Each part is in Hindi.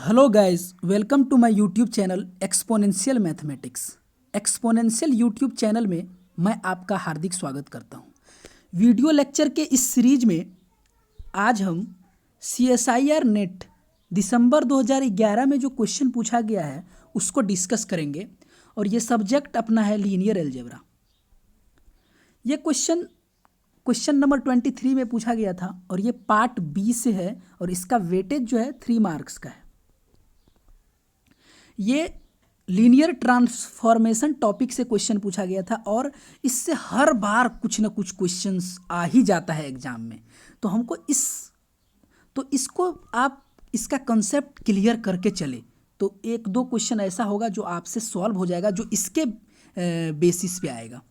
Hello guys, welcome to my YouTube channel exponential mathematics. Exponential YouTube channel में मैं आपका हार्दिक स्वागत करता हूं। वीडियो लेक्चर के इस सीरीज में आज हम CSIR नेट दिसंबर 2011 में जो क्वेश्चन पूछा गया है उसको डिस्कस करेंगे और ये सब्जेक्ट अपना है लीनियर अलजेब्रा। ये क्वेश्चन नंबर 23 में पूछा गया था और ये पार्ट बी से है और इसका वेटेज जो है 3 मार्क्स का है। ये लीनियर ट्रांसफॉर्मेशन टॉपिक से क्वेश्चन पूछा गया था और इससे हर बार कुछ ना कुछ क्वेश्चंस आ ही जाता है एग्जाम में। तो हमको इसको आप इसका कंसेप्ट क्लियर करके चले तो एक दो क्वेश्चन ऐसा होगा जो आपसे सॉल्व हो जाएगा, जो इसके बेसिस पे आएगा।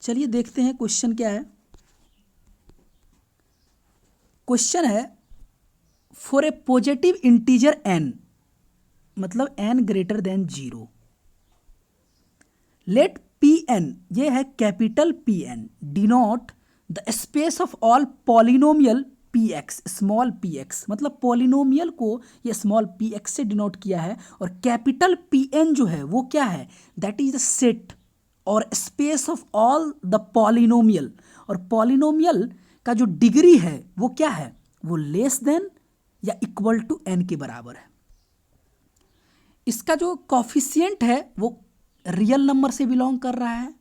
चलिए देखते हैं क्वेश्चन क्या है। क्वेश्चन है for a positive integer n, मतलब n greater than 0, let Pn, ये है capital Pn, denote the space of all polynomial Px, small px, मतलब पॉलिनोमियल को ये स्मॉल px से डिनोट किया है और कैपिटल Pn जो है वो क्या है, दैट इज द सेट और space of all the polynomial. और पॉलिनोमियल का जो डिग्री है वो क्या है, वो लेस देन या इक्वल टू n के बराबर है। इसका जो कॉफिशिएंट है वो रियल नंबर से बिलोंग कर रहा है।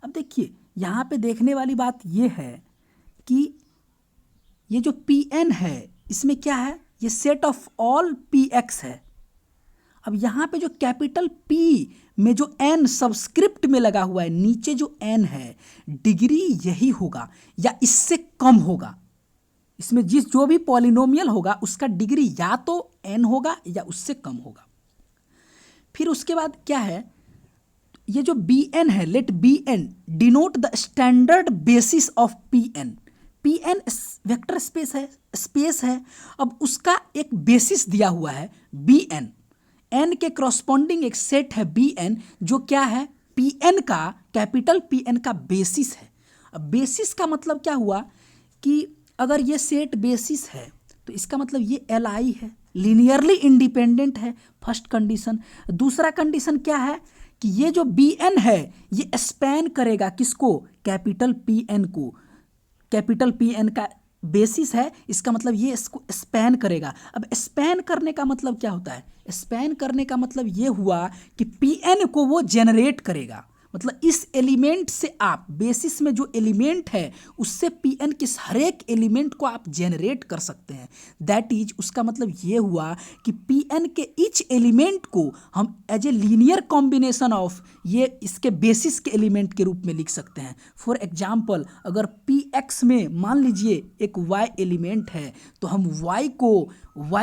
अब देखिए यहाँ पे देखने वाली बात ये है कि ये जो Pn है इसमें क्या है, ये सेट ऑफ ऑल Px है। अब यहाँ पे जो कैपिटल P में जो n सबस्क्रिप्ट में लगा हुआ है, नीचे जो n है, डिग्री यही होगा या इससे कम होगा। इसमें जो भी पॉलिनोमियल होगा उसका डिग्री या तो n होगा या उससे कम होगा। फिर उसके बाद क्या है, ये जो Bn है, let Bn denote the standard basis of Pn। Pn vector space है। अब उसका एक बेसिस दिया हुआ है Bn, n के क्रॉसपॉन्डिंग एक सेट है Bn जो क्या है, Pn का, कैपिटल Pn का बेसिस है। अब बेसिस का मतलब क्या हुआ कि अगर ये सेट बेसिस है तो इसका मतलब ये Li है, लीनियरली इंडिपेंडेंट है, फर्स्ट कंडीशन। दूसरा कंडीशन क्या है कि ये जो Bn है ये स्पैन करेगा किसको, कैपिटल Pn को। कैपिटल Pn का बेसिस है, इसका मतलब ये इसको स्पैन करेगा। अब स्पैन करने का मतलब क्या होता है, स्पैन करने का मतलब ये हुआ कि Pn को वो जेनरेट करेगा, मतलब इस एलिमेंट से आप, बेसिस में जो एलिमेंट है उससे Pn किस हर एक एलिमेंट को आप जेनरेट कर सकते हैं। दैट इज, उसका मतलब ये हुआ कि Pn के ईच एलिमेंट को हम as a linear combination of ये इसके बेसिस के एलिमेंट के रूप में लिख सकते हैं। फॉर एग्जाम्पल, अगर Px में मान लीजिए एक y एलिमेंट है तो हम y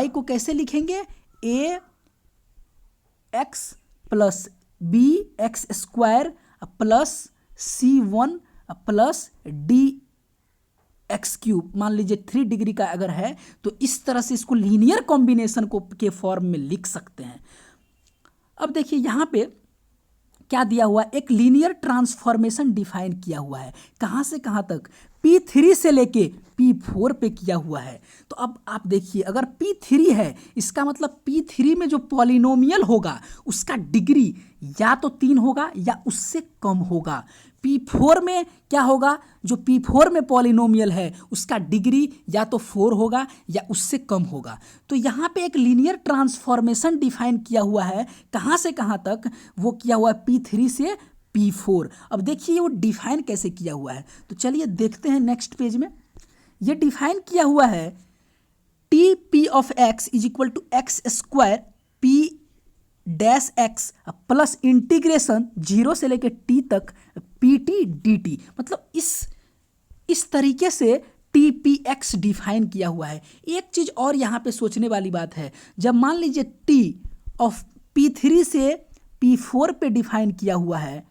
को कैसे लिखेंगे, ax plus b x square plus C1 plus d x cube, मान लीजिए 3 डिग्री का अगर है तो इस तरह से इसको लीनियर कॉम्बिनेशन को के फॉर्म में लिख सकते हैं। अब देखिए यहाँ पे क्या दिया हुआ, एक लीनियर ट्रांसफॉर्मेशन डिफाइन किया हुआ है, कहाँ से कहाँ तक, P3 से लेके P4 पे किया हुआ है। तो अब आप देखिए, अगर P3 है इसका मतलब P3 में जो पॉलिनोमियल होगा उसका डिग्री या तो 3 होगा या उससे कम होगा। P4 में क्या होगा, जो P4 में पॉलिनोमियल है उसका डिग्री या तो 4 होगा या उससे कम होगा। तो यहाँ पे एक लीनियर ट्रांसफॉर्मेशन डिफाइन किया हुआ है, कहाँ से कहाँ तक, वो किया हुआ है P3 से P4। अब देखिए वो डिफाइन कैसे किया हुआ है, तो चलिए देखते हैं नेक्स्ट पेज में। ये डिफाइन किया हुआ है T P of x is equal to x square P dash x plus integration 0 से लेकर टी तक पी टी डी टी, मतलब इस तरीके से टी पी एक्स डिफाइन किया हुआ है। एक चीज़ और यहाँ पे सोचने वाली बात है, जब मान लीजिए टी ऑफ P3 से P4 पे डिफाइन किया हुआ है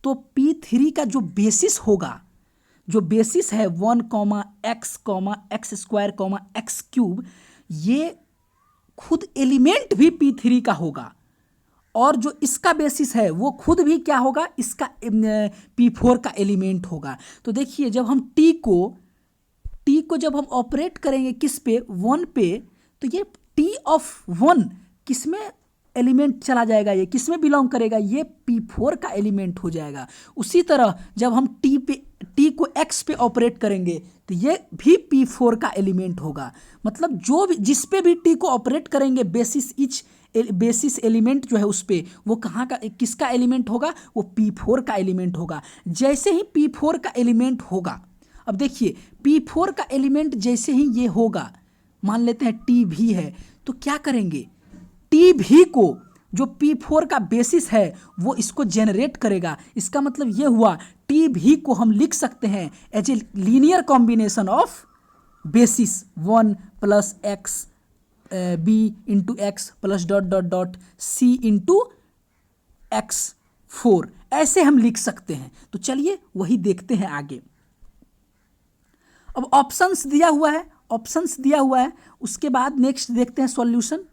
तो P3 का जो बेसिस होगा, जो बेसिस है 1, x स्क्वायर, एक्स क्यूब, ये खुद एलिमेंट भी P3 का होगा और जो इसका बेसिस है वो खुद भी क्या होगा, इसका P4 का एलिमेंट होगा। तो देखिए जब हम T को जब हम ऑपरेट करेंगे किस पे, 1 पे, तो ये T(1) किसमें एलिमेंट चला जाएगा, ये किसमें बिलोंग करेगा, ये P4 का एलिमेंट हो जाएगा। उसी तरह जब हम T को X पे ऑपरेट करेंगे तो ये भी P4 का एलिमेंट होगा। मतलब जो भी जिस पे भी T को ऑपरेट करेंगे बेसिस एलिमेंट जो है उस पे वो कहाँ का किसका एलिमेंट होगा, वो P4 का एलिमेंट होगा। जैसे ही P4 का एलिमेंट होगा, अब देखिए P4 का एलिमेंट जैसे ही ये होगा, मान लेते हैं टी भी है, तो क्या करेंगे, टी भी को जो P4 का बेसिस है वो इसको जेनरेट करेगा। इसका मतलब ये हुआ टी भी को हम लिख सकते हैं as a linear combination of basis 1 plus x b into x plus dot dot dot c into x4, ऐसे हम लिख सकते हैं। तो चलिए वही देखते हैं आगे। अब ऑप्शंस दिया हुआ है, उसके बाद नेक्स्ट देखते हैं सॉल्यूशन।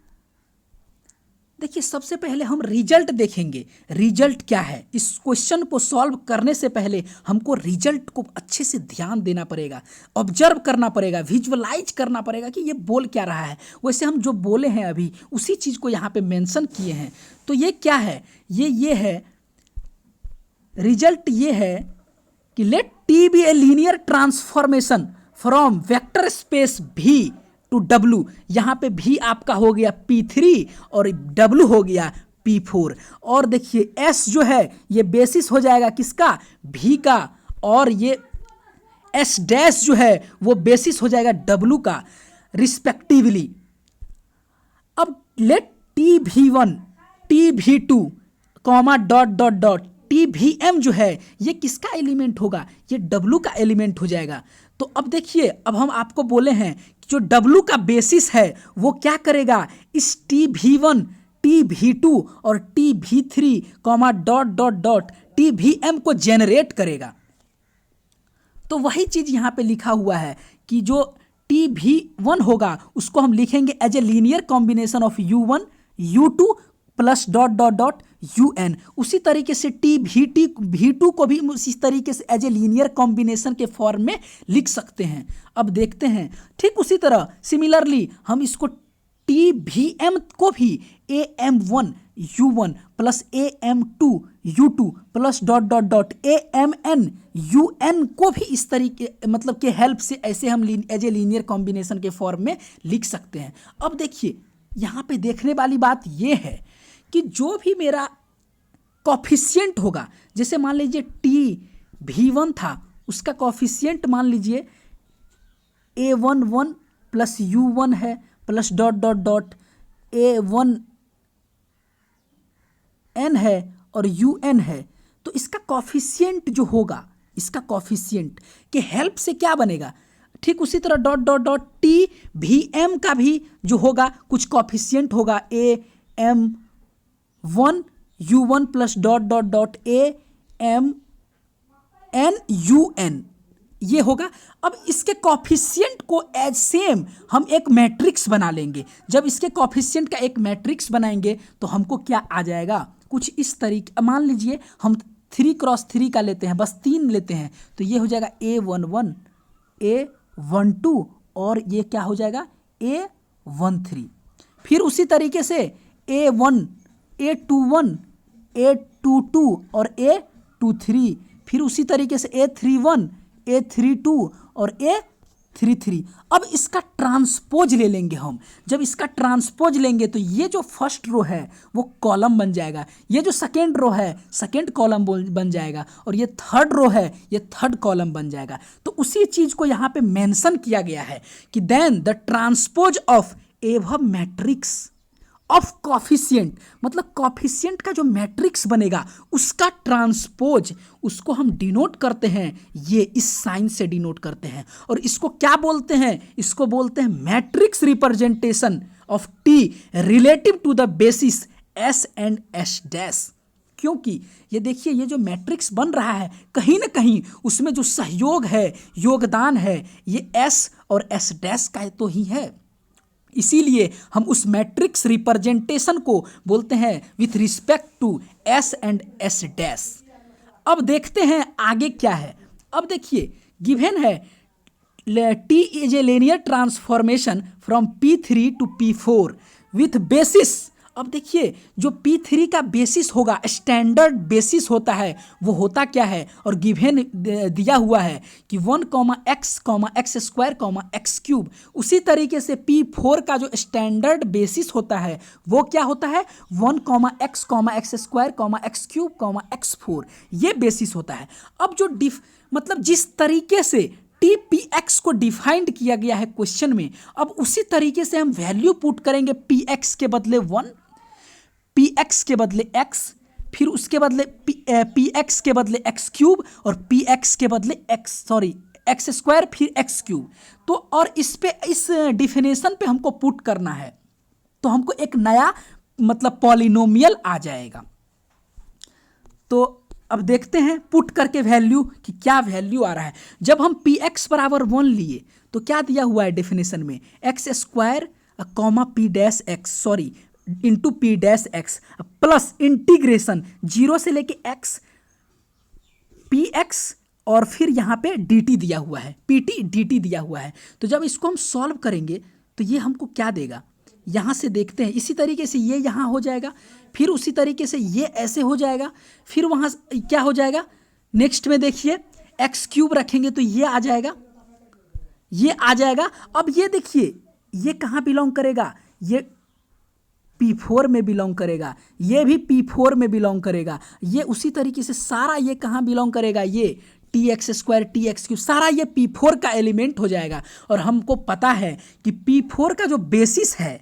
देखिए सबसे पहले हम रिजल्ट देखेंगे, रिजल्ट क्या है। इस क्वेश्चन को सॉल्व करने से पहले हमको रिजल्ट को अच्छे से ध्यान देना पड़ेगा, ऑब्जर्व करना पड़ेगा, विजुअलाइज करना पड़ेगा कि ये बोल क्या रहा है। वैसे हम जो बोले हैं अभी उसी चीज़ को यहाँ पे मेंशन किए हैं। तो ये क्या है, ये है रिजल्ट, ये है कि let T be a linear transformation from vector space V to W। यहाँ पे भी आपका हो गया P3 और W हो गया P4। और देखिए S जो है ये बेसिस हो जाएगा किसका, V का, और ये S डैश जो है वो बेसिस हो जाएगा W का रिस्पेक्टिवली। अब let TV1 TV2 comma dot dot dot TVM जो है ये किसका एलिमेंट होगा, ये W का एलिमेंट हो जाएगा। तो अब देखिए, अब हम आपको बोले हैं कि जो W का बेसिस है वो क्या करेगा, इस TV1 TV2 और TV3 comma dot dot dot TVM को जेनरेट करेगा। तो वही चीज़ यहाँ पे लिखा हुआ है कि जो TV1 होगा उसको हम लिखेंगे as a linear combination of U1 U2 plus dot dot dot UN। उसी तरीके से V2 को भी उसी तरीके से एज ए लीनियर कॉम्बिनेशन के फॉर्म में लिख सकते हैं। अब देखते हैं, ठीक उसी तरह सिमिलरली हम इसको TVM को भी AM1 U1 plus AM2 U2 plus dot dot dot AMN UN को भी इस तरीके मतलब के हेल्प से ऐसे हम एज ए लीनियर कॉम्बिनेशन के फॉर्म में लिख सकते हैं। अब देखिए यहाँ पे देखने वाली बात ये है कि जो भी मेरा कॉफिशिएंट होगा, जैसे मान लीजिए TV1 था, उसका कॉफिशिएंट मान लीजिए A11 प्लस U1 है plus dot dot dot A1N है और UN है। तो इसका कॉफिशिएंट जो होगा, इसका कॉफिशिएंट के हेल्प से क्या बनेगा, ठीक उसी तरह डॉट डॉट डॉट TVM का भी जो होगा कुछ कॉफिशिएंट होगा AM1 U1 plus dot dot dot AMN UN ये होगा। अब इसके कॉफिशिएंट को एज सेम हम एक मैट्रिक्स बना लेंगे। जब इसके कॉफिशिएंट का एक मैट्रिक्स बनाएंगे तो हमको क्या आ जाएगा, कुछ इस तरीके, मान लीजिए हम 3x3 का लेते हैं, बस 3 लेते हैं, तो ये हो जाएगा A11 A12 और ये क्या हो जाएगा A13। फिर उसी तरीके से A1 A21 A22 और A23, फिर उसी तरीके से A31 A32 और A33। अब इसका ट्रांसपोज ले लेंगे हम। जब इसका ट्रांसपोज लेंगे तो ये जो फर्स्ट रो है वो कॉलम बन जाएगा, ये जो सेकेंड रो है सेकेंड कॉलम बन जाएगा, और ये थर्ड रो है ये थर्ड कॉलम बन जाएगा। तो उसी चीज़ को यहाँ पे मेंशन किया गया है कि देन द ट्रांसपोज ऑफ एव मैट्रिक्स ऑफ कॉफिशिएंट, मतलब कॉफिशिएंट का जो मैट्रिक्स बनेगा उसका ट्रांसपोज, उसको हम डिनोट करते हैं, ये इस साइन से डिनोट करते हैं। और इसको क्या बोलते हैं, इसको बोलते हैं matrix representation of T relative to the basis S and S dash. क्योंकि ये देखिए ये जो मैट्रिक्स बन रहा है कहीं ना कहीं उसमें जो सहयोग है, योगदान है, ये S और S डैश का तो ही है। इसीलिए हम उस मैट्रिक्स रिप्रेजेंटेशन को बोलते हैं with respect to S and S dash. अब देखते हैं आगे क्या है। अब देखिए गिवन है T is a linear transformation from P3 to P4 with basis। अब देखिए जो P3 का बेसिस होगा, स्टैंडर्ड बेसिस होता है, वो होता क्या है, और गिवन दिया हुआ है कि 1, x क्यूब। उसी तरीके से P4 का जो स्टैंडर्ड बेसिस होता है वो क्या होता है, 1, x क्यूब, x4, ये बेसिस होता है। अब जो मतलब जिस तरीके से TPX को डिफाइंड किया गया है क्वेश्चन में, अब उसी तरीके से हम वैल्यू पुट करेंगे। PX के बदले 1, PX के बदले x, फिर उसके बदले PX के बदले x क्यूब, और PX के बदले x स्क्वायर, फिर x क्यूब। तो और इस डिफिनेशन पे हमको पुट करना है, तो हमको एक नया मतलब पॉलिनोमियल आ जाएगा। तो अब देखते हैं पुट करके वैल्यू कि क्या वैल्यू आ रहा है। जब हम PX बराबर 1 लिए तो क्या दिया हुआ है डेफिनेशन में, x square into P dash x plus integration 0 से लेके x PX, और फिर यहाँ पे dt दिया हुआ है, PT dt दिया हुआ है। तो जब इसको हम सॉल्व करेंगे तो ये हमको क्या देगा, यहाँ से देखते हैं। इसी तरीके से ये यहाँ हो जाएगा, फिर उसी तरीके से ये ऐसे हो जाएगा, फिर वहाँ क्या हो जाएगा, नेक्स्ट में देखिए x क्यूब रखेंगे तो ये आ जाएगा, ये आ जाएगा। अब ये देखिए ये कहाँ बिलोंग करेगा, ये P4 में बिलोंग करेगा, ये भी P4 में बिलोंग करेगा, ये उसी तरीके से सारा ये कहाँ बिलोंग करेगा, ये TX स्क्वायर TX क्यूब, सारा ये P4 का एलिमेंट हो जाएगा। और हमको पता है कि P4 का जो बेसिस है,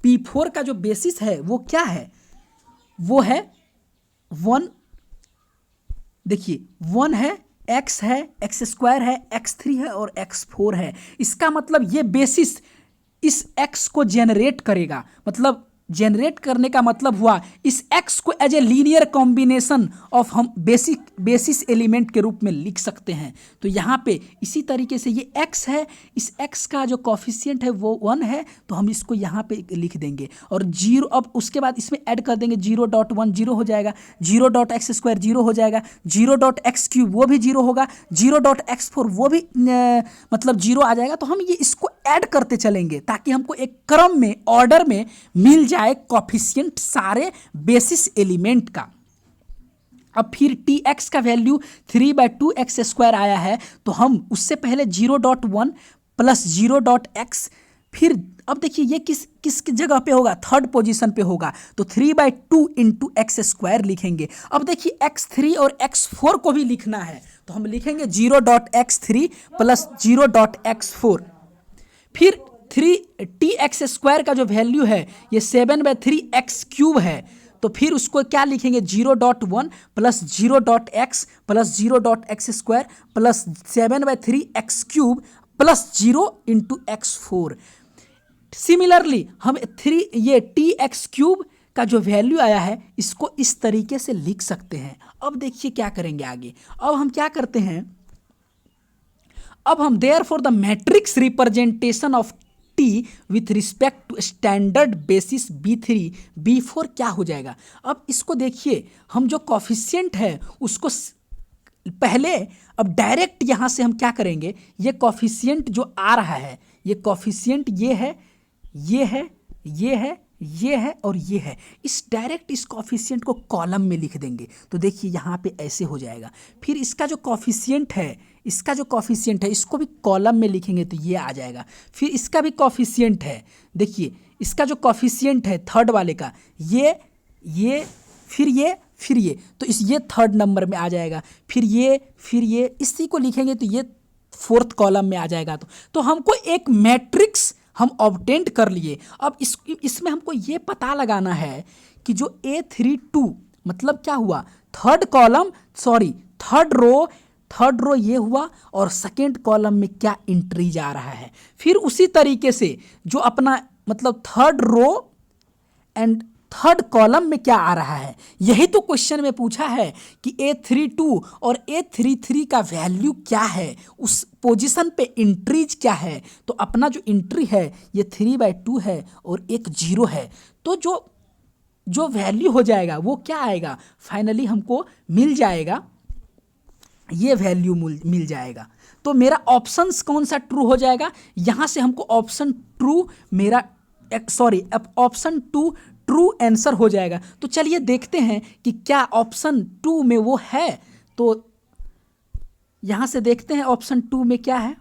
P4 का जो बेसिस है वो क्या है, वो है 1, देखिए 1 है, x है, x स्क्वायर है, x3 है और x4 है। इसका मतलब ये बेसिस इस x को जेनरेट करेगा, मतलब जेनरेट करने का मतलब हुआ इस x को as a linear combination of हम बेसिस एलिमेंट के रूप में लिख सकते हैं। तो यहाँ पे इसी तरीके से ये x है, इस x का जो कॉफिशिएंट है वो 1 है, तो हम इसको यहाँ पे लिख देंगे, और 0, अब उसके बाद इसमें ऐड कर देंगे 0.1 0 हो जाएगा, 0.x स्क्वायर 0 हो जाएगा, 0.x क्यूब वो भी 0 होगा, 0.x4 वो भी मतलब 0 आ जाएगा। तो हम ये इसको ऐड करते चलेंगे ताकि हमको एक क्रम में, ऑर्डर में मिल जाए कॉफिशिएंट सारे बेसिस एलिमेंट का। अब फिर TX का वैल्यू 3/2x स्क्वायर आया है, तो हम उससे पहले 0.1 प्लस 0.x, फिर अब देखिए ये किस जगह पे होगा, थर्ड पोजीशन पे होगा, तो 3/2 इंटू x स्क्वायर लिखेंगे। अब देखिए x3 और x4 को भी लिखना है, तो हम लिखेंगे 0.x3 प्लस 0.x4, फिर TX स्क्वायर का जो वैल्यू है ये 7/3x क्यूब है, तो फिर उसको क्या लिखेंगे 0.1 plus 0.x plus 0.x square plus 7/3x cube plus 0 into x4। Similarly हम ये TX क्यूब का जो वैल्यू आया है इसको इस तरीके से लिख सकते हैं। अब देखिए क्या करेंगे आगे, अब हम क्या करते हैं, अब हम therefore the matrix representation of T with respect to standard basis B3 B4 क्या हो जाएगा। अब इसको देखिए, हम जो कॉफिशिएंट है उसको पहले, अब डायरेक्ट यहाँ से हम क्या करेंगे, ये कॉफिशिएंट जो आ रहा है, ये कॉफिशिएंट ये है, ये है, ये है, ये है और ये है, इस डायरेक्ट इस कॉफिशिएंट को कॉलम में लिख देंगे। तो देखिए यहाँ पे ऐसे हो जाएगा। फिर इसका जो कॉफिशिएंट है, इसको भी कॉलम में लिखेंगे तो ये आ जाएगा। फिर इसका भी कॉफिशिएंट है, देखिए इसका जो कॉफिशिएंट है थर्ड वाले का, ये फिर ये, तो ये थर्ड नंबर में आ जाएगा। फिर ये इसी को लिखेंगे तो ये फोर्थ कॉलम में आ जाएगा। तो हमको एक मैट्रिक्स हम ऑब्टेंड कर लिए। अब इसमें हमको ये पता लगाना है कि जो A32 मतलब क्या हुआ, थर्ड रो ये हुआ और सेकेंड कॉलम में क्या एंट्री जा रहा है। फिर उसी तरीके से जो अपना मतलब third row and third column में क्या आ रहा है, यही तो क्वेश्चन में पूछा है कि A32 और A33 का वैल्यू क्या है, उस पोजीशन पे एंट्रीज क्या है। तो अपना जो एंट्री है ये 3/2 है और एक 0 है। तो जो वैल्यू हो जाएगा वो क्या आएगा, फाइनली हमको मिल जाएगा ये वैल्यू मिल जाएगा। तो मेरा ऑप्शंस कौन सा ट्रू हो जाएगा, यहाँ से हमको ऑप्शन ट्रू मेरा sorry option two true answer हो जाएगा। तो चलिए देखते हैं कि क्या ऑप्शन टू में वो है। तो यहाँ से देखते हैं ऑप्शन टू में क्या है।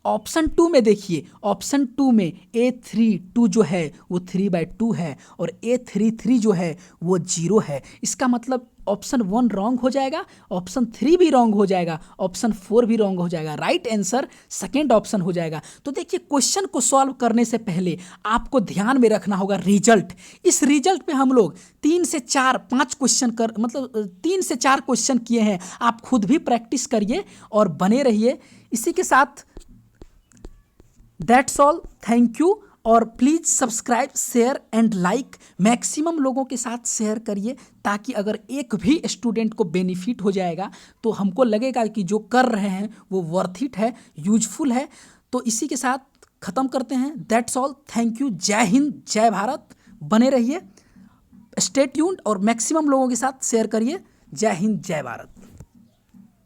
ऑप्शन टू में देखिए, ऑप्शन टू में A32 जो है वो 3/2 है और A33 जो है वो 0 है। इसका मतलब ऑप्शन 1 रॉन्ग हो जाएगा, ऑप्शन 3 भी रॉन्ग हो जाएगा, ऑप्शन 4 भी रॉन्ग हो जाएगा। राइट आंसर सेकेंड ऑप्शन हो जाएगा। तो देखिए क्वेश्चन को सॉल्व करने से पहले आपको ध्यान में रखना होगा रिजल्ट। इस रिजल्ट पे हम लोग 3 से 4 5 क्वेश्चन कर मतलब 3 से 4 क्वेश्चन किए हैं। आप खुद भी प्रैक्टिस करिए और बने रहिए। इसी के साथ दैट्स ऑल, थैंक यू। और please subscribe, share and like, maximum लोगों के साथ शेयर करिए ताकि अगर एक भी स्टूडेंट को बेनिफिट हो जाएगा तो हमको लगेगा कि जो कर रहे हैं वो वर्थ इट है, यूजफुल है। तो इसी के साथ ख़त्म करते हैं। That's all, thank you. जय हिंद, जय भारत। बने रहिए, स्टे ट्यून्ड और मैक्सिमम लोगों के साथ शेयर करिए। जय हिंद, जय भारत।